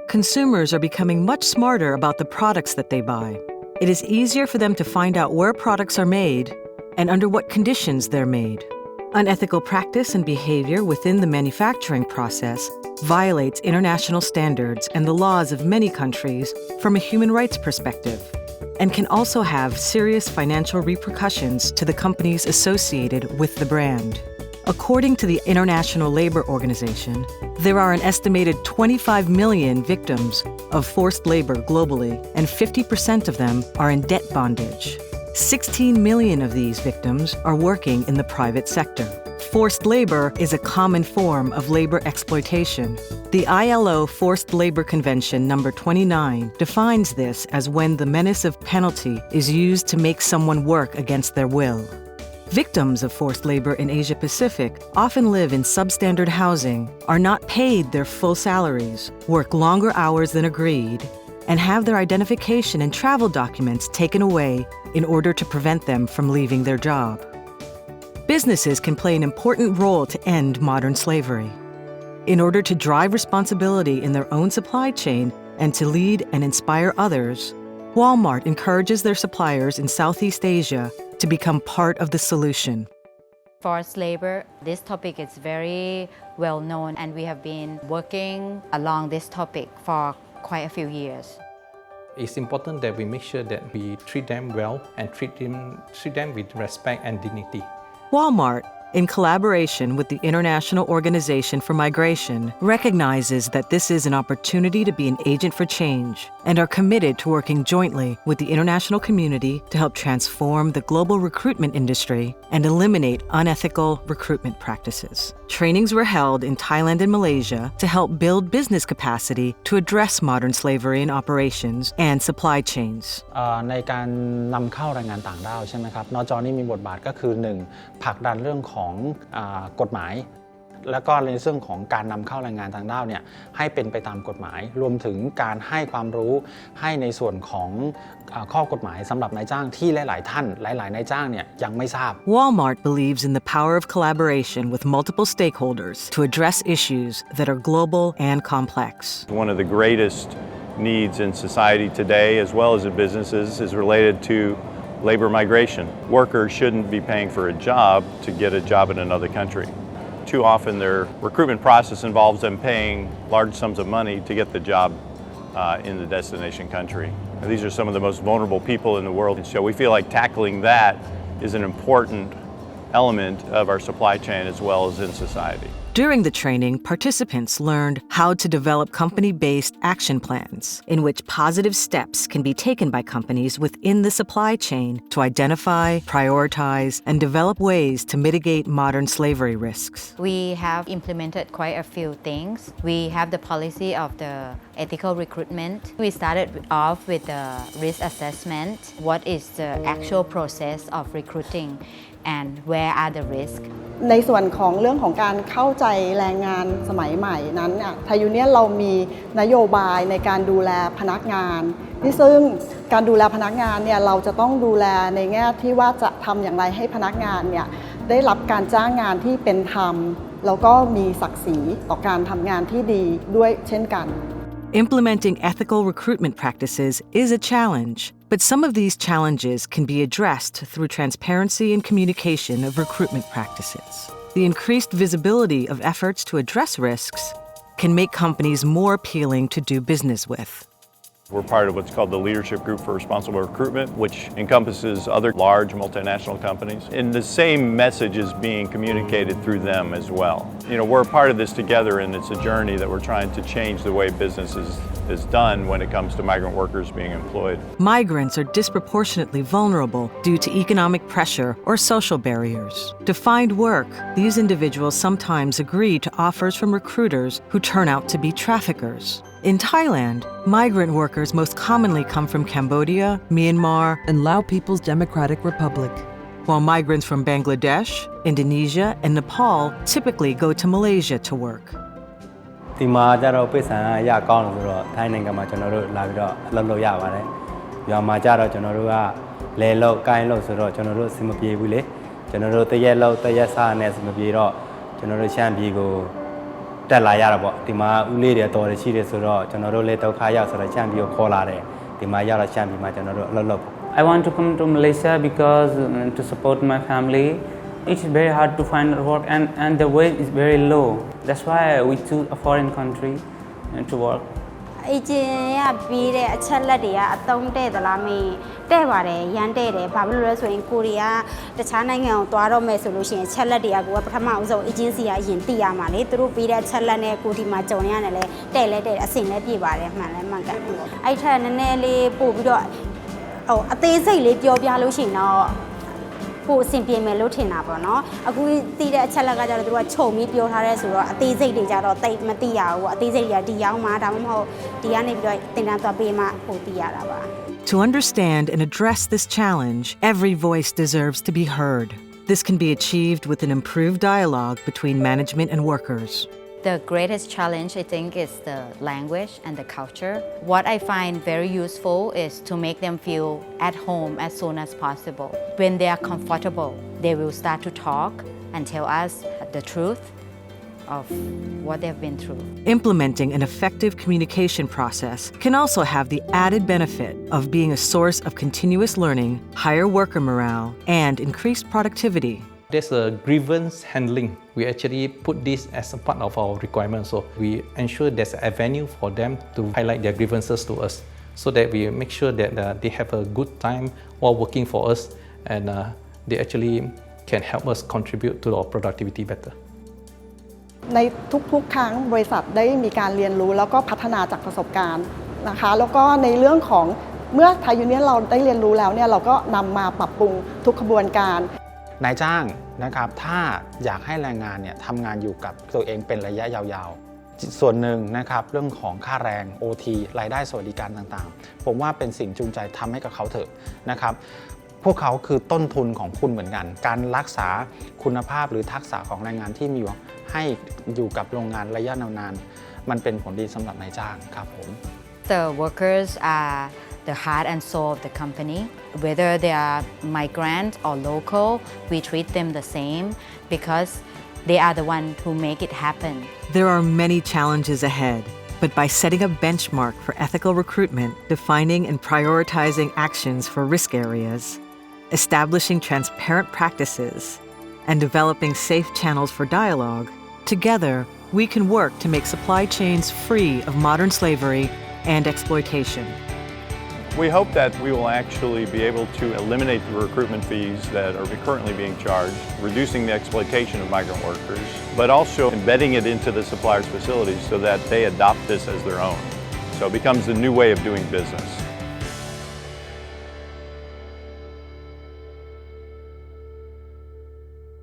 Consumers are becoming much smarter about the products that they buy. It is easier for them to find out where products are made and under what conditions they're made. Unethical practice and behavior within the manufacturing process violates international standards and the laws of many countries from a human rights perspective, and can also have serious financial repercussions to the companies associated with the brand. According to the International Labor Organization, there are an estimated 25 million victims of forced labor globally, and 50% of them are in debt bondage. 16 million of these victims are working in the private sector. Forced labor is a common form of labor exploitation. The ILO Forced Labor Convention number 29 defines this as when the menace of penalty is used to make someone work against their will. Victims of forced labor in Asia Pacific often live in substandard housing, are not paid their full salaries, work longer hours than agreed, and have their identification and travel documents taken away in order to prevent them from leaving their job. Businesses can play an important role to end modern slavery. In order to drive responsibility in their own supply chain and to lead and inspire others, Walmart encourages their suppliers in Southeast Asia to become part of the solution. Forced labor, this topic is very well known, and we have been working along this topic for quite a few years. It's important that we make sure that we treat them well and treat them with respect and dignity. Walmart, in collaboration with the International Organization for Migration, recognizes that this is an opportunity to be an agent for change and are committed to working jointly with the international community to help transform the global recruitment industry and eliminate unethical recruitment practices. Trainings were held in Thailand and Malaysia to help build business capacity to address modern slavery in operations and supply chains. ในการนำเข้าแรงงานต่างด้าวใช่ไหมครับนจ.นี่มีบทบาทก็คือ 1. ผลักดันเรื่องของกฎหมายแล้วก็ในเรื่องของการนำเข้าแรงงานต่างด้าวเนี่ยให้เป็นไปตามกฎหมายรวมถึงการให้ความรู้ให้ในส่วนของข้อกฎหมายสำหรับนายจ้างที่หลายๆท่านหลายๆนายจ้างเนี่ยยังไม่ทราบ Walmart believes in the power of collaboration with multiple stakeholders to address issues that are global and complex. One of the greatest needs in society today, as well as in businesses, is related to labor migration. Workers shouldn't be paying for a job to get a job in another country. Too often their recruitment process involves them paying large sums of money to get the job in the destination country. And these are some of the most vulnerable people in the world. And so we feel like tackling that is an important element of our supply chain as well as in society. During the training, participants learned how to develop company-based action plans in which positive steps can be taken by companies within the supply chain to identify, prioritize, and develop ways to mitigate modern slavery risks. We have implemented quite a few things. We have the policy of the ethical recruitment. We started off with the risk assessment. What is the actual process of recruiting? And where are the risks? ในส่วนของเรื่องของการเข้าใจแรงงานสมัยใหม่นั้นไทยยูเนี่ยนเรามีนโยบายในการดูแลพนักงานซึ่งการดูแลพนักงานเนี่ยเราจะต้องดูแลในแง่ที่ว่าจะทำอย่างไรให้พนักงานเนี่ยได้รับการจ้างงานที่เป็นธรรมแล้วก็มีศักดิ์ศรีต่อการทำงานที่ดีด้วยเช่นกัน Implementing ethical recruitment practices is a challenge, but some of these challenges can be addressed through transparency and communication of recruitment practices. The increased visibility of efforts to address risks can make companies more appealing to do business with. We're part of what's called the Leadership Group for Responsible Recruitment, which encompasses other large multinational companies. And the same message is being communicated through them as well. You know, we're a part of this together, and it's a journey that we're trying to change the way business is done when it comes to migrant workers being employed. Migrants are disproportionately vulnerable due to economic pressure or social barriers. To find work, these individuals sometimes agree to offers from recruiters who turn out to be traffickers. In Thailand, migrant workers most commonly come from Cambodia, Myanmar, and Lao People's Democratic Republic, while migrants from Bangladesh, Indonesia, and Nepal typically go to Malaysia to work. ဒီမှာကျတော့ပိတ်ဆန်ရကောင်းလို့ဆိုတော့ထိုင်းနိုင်ငံမှာကျွန်တော်တို့လာပြီးတော့လှုပ်လို့ရပါတယ်။ရွာမှာကျတော့ကျွန်တော်တို့ကလဲလောက်ကိုင်းလောက်ဆိုတော့ကျွန်တော်တို့အဆင်မပြေဘူးလေ။ကျွန်တော်တို့တရက်လောက်တရက်စားနဲ့အဆင်မပြေတော့ကျွန်တော်တို့ရှမ်းပြည်ကို တက်လာရတာပေါ့ဒီမှာဦးလေးတွေတော်တယ်ရှိတယ်ဆိုတော့ကျွန်တော်တို့လည်းဒုက္ခရောက်ဆိုတော့ချမ်းပြီးခေါ်လာတယ်ဒီမှာရောက်တော့ချမ်းပြီးမှကျွန်တော်တို့အလုပ်လုပ် I want to come to Malaysia because to support my family. It's very hard to find work and the wage is very low. That's why we choose a foreign country to work. အကျဉ်းရပြီးတဲ့အချက်လက်တွေကအသုံးတဲ့သလားမေးတဲ့ပါတယ်ရန်တဲ့တယ်ဘာဖြစ်လို့လဲဆိုရင်ကိုရီးယားတခြားနိုင်ငံကိုသွားတော့မယ်ဆိုလို့ရှိရင်ချက်လက်တွေကကိုကပထမအဆုံးအကျဉ်းစီကအရင်သိရမှာလေသူတို့ပြီးတဲ့ချက်လက်နဲ့ကိုဒီမှာကြုံရတယ်လေတဲ့လဲတဲ့အဆင်လဲပြပါတယ်မှန်လဲမှန်ကန်အဲ့ထက်နည်းနည်းလေးပို့ပြီးတော့အသေးစိတ်လေးပြောပြလို့ရှိရင်တော့ပို့အဆင်ပြေမယ်လို့ထင်တာပေါ့နော်အခုသိတဲ့အချက်လက်ကကြတော့သူကခြုံပြီးပြောထားရဲဆိုတော့အသေးစိတ်တွေကြတော့တိတ်မသိရဘူးအသေးစိတ်တွေကဒီရောက်မှဒါမှမဟုတ်ဒီကနေပြီးတော့သင်တန်းသွားပေးမှပို့သိရတာပါ To understand and address this challenge, every voice deserves to be heard. This can be achieved with an improved dialogue between management and workers. The greatest challenge, I think, is the language and the culture. What I find very useful is to make them feel at home as soon as possible. When they are comfortable, they will start to talk and tell us the truth of what they've been through. Implementing an effective communication process can also have the added benefit of being a source of continuous learning, higher worker morale, and increased productivity. There's a grievance handling. We actually put this as a part of our requirement. So we ensure there's an avenue for them to highlight their grievances to us so that we make sure that they have a good time while working for us and they actually can help us contribute to our productivity better. ในทุกๆครั้งบริษัทได้มีการเรียนรู้แล้วก็พัฒนาจากประสบการณ์นะคะแล้วก็ในเรื่องของเมื่อไทยยูเนี่ยเราได้เรียนรู้แล้วเนี่ยเราก็นำมาปรับปรุงทุกขบวนการนายจ้างนะครับถ้าอยากให้แรงงานเนี่ยทำงานอยู่กับตัวเองเป็นระยะยาวๆส่วนหนึ่งนะครับเรื่องของค่าแรง OT รายได้สวัสดิการต่างๆผมว่าเป็นสิ่งจูงใจทำให้กับเขาเถอะนะครับพวกเขาคือต้นทุนของคุณเหมือนกันการรักษาคุณภาพหรือทักษะของแรงงานที่มีให้อยู่กับโรงงานระยะนานๆมันเป็นผลดีสำหรับนายจ้างครับผม The workers are the heart and soul of the company. Whether they are migrant or local, we treat them the same because they are the ones who make it happen. There are many challenges ahead, but by setting a benchmark for ethical recruitment, defining and prioritizing actions for risk areas, establishing transparent practices, and developing safe channels for dialogue, together we can work to make supply chains free of modern slavery and exploitation. We hope that we will actually be able to eliminate the recruitment fees that are currently being charged, reducing the exploitation of migrant workers, but also embedding it into the suppliers' facilities so that they adopt this as their own. So it becomes the new way of doing business.